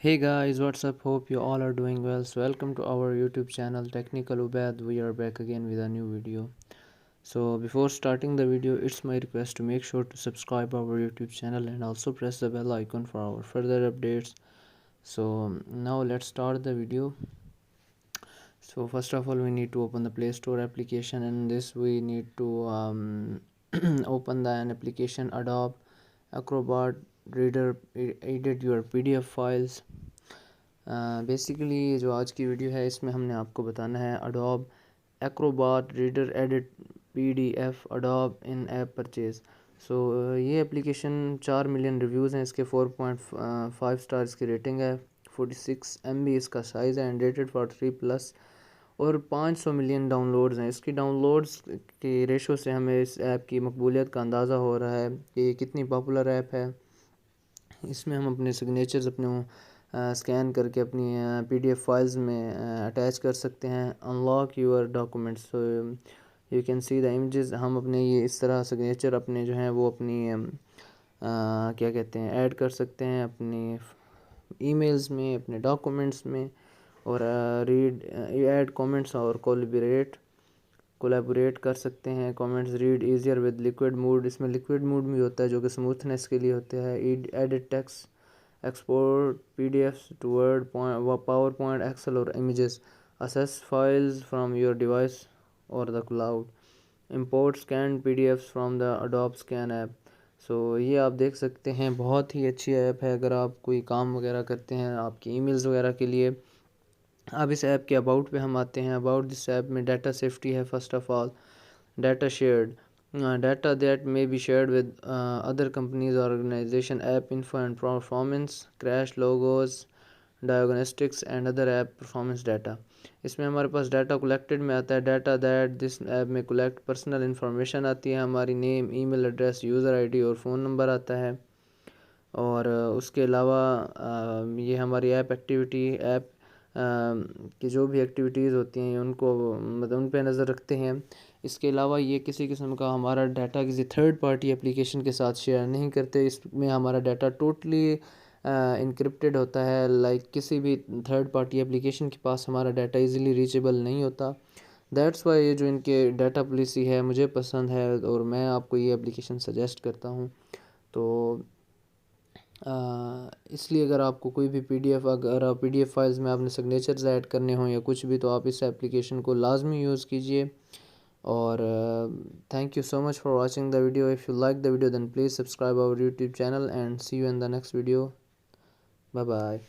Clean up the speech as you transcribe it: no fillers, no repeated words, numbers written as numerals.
Hey guys, what's up? Hope you all are doing well. So welcome to our YouTube channel Technical Ubad. We are back again with a new video. So before starting the video, it's my request to make sure to subscribe our YouTube channel and also press the bell icon for our further updates. So now let's start the video. So first of all, we need to open the Play Store application, and this we need to open an application Adobe Acrobat Reader. Edit your PDF files. Basically जो आज की video है इसमें हमने आपको बताना है Adobe Acrobat reader edit PDF Adobe in app purchase. So ये एप्लीकेशन 4 मिलियन रिव्यूज़ हैं, इसके 4.5 स्टार इसकी रेटिंग है, 46 MB इसका साइज़ है एंड रेटेड फॉर 3+ और 500 मिलियन डाउनलोड्स हैं। इसकी डाउनलोड्स की रेशो से हमें इस ऐप की मकबूलियत का अंदाज़ा हो रहा है कि ये कितनी पॉपुलर ऐप है। इसमें हम अपने सिग्नेचर्स अपने स्कैन करके अपनी पीडीएफ फाइल्स में अटैच कर सकते हैं। Unlock your documents, so you can see the images. हम अपने ये इस तरह सिग्नेचर अपने जो हैं वो अपनी क्या कहते हैं ऐड कर सकते हैं अपनी ईमेल्स में, अपने डॉक्यूमेंट्स में, और रीड ऐड कमेंट्स और कोलैबोरेट कर सकते हैं। Comments read easier with liquid mood, इसमें लिक्विड मूड भी होता है जो कि स्मूथनेस के लिए होता है। Edit text, export PDFs to Word, PowerPoint, Excel और images, access files from your device और the cloud, import scan PDFs from the Adobe scan app. So ये आप देख सकते हैं, बहुत ही अच्छी ऐप है अगर आप कोई काम वगैरह करते हैं आपकी ईमेल्स वगैरह के लिए। अब इस ऐप के अबाउट पे हम आते हैं। अबाउट दिस ऐप में डाटा सेफ्टी है। First of all data shared, data that may be shared with other companies or organization, app info and performance, crash logos, diagnostics and other app performance data। इसमें हमारे पास data collected में आता है। Data that this app में collect personal information आती है, हमारी name, email address, user ID और फ़ोन नंबर आता है। और उसके अलावा ये हमारी ऐप एक्टिविटी, ऐप की जो भी एक्टिविटीज़ होती हैं उनको मतलब उन पर नज़र रखते हैं। इसके अलावा ये किसी किस्म का हमारा डाटा किसी थर्ड पार्टी एप्लीकेशन के साथ शेयर नहीं करते। इसमें हमारा डाटा टोटली इनक्रिप्टेड होता है, लाइक किसी भी थर्ड पार्टी एप्लीकेशन के पास हमारा डाटा इजीली रीचेबल नहीं होता। दैट्स वाई ये जो इनके डाटा पॉलिसी है मुझे पसंद है और मैं आपको ये एप्लीकेशन सजेस्ट करता हूँ। तो इसलिए अगर आपको कोई भी पीडीएफ, अगर पीडीएफ फाइल्स में आपने सिग्नेचर्स ऐड करने हों या कुछ भी, तो आप इस एप्लीकेशन को लाजमी यूज़ कीजिए। और thank you so much for watching the video. If you like the video then please subscribe our YouTube channel and see you in the next video. Bye bye.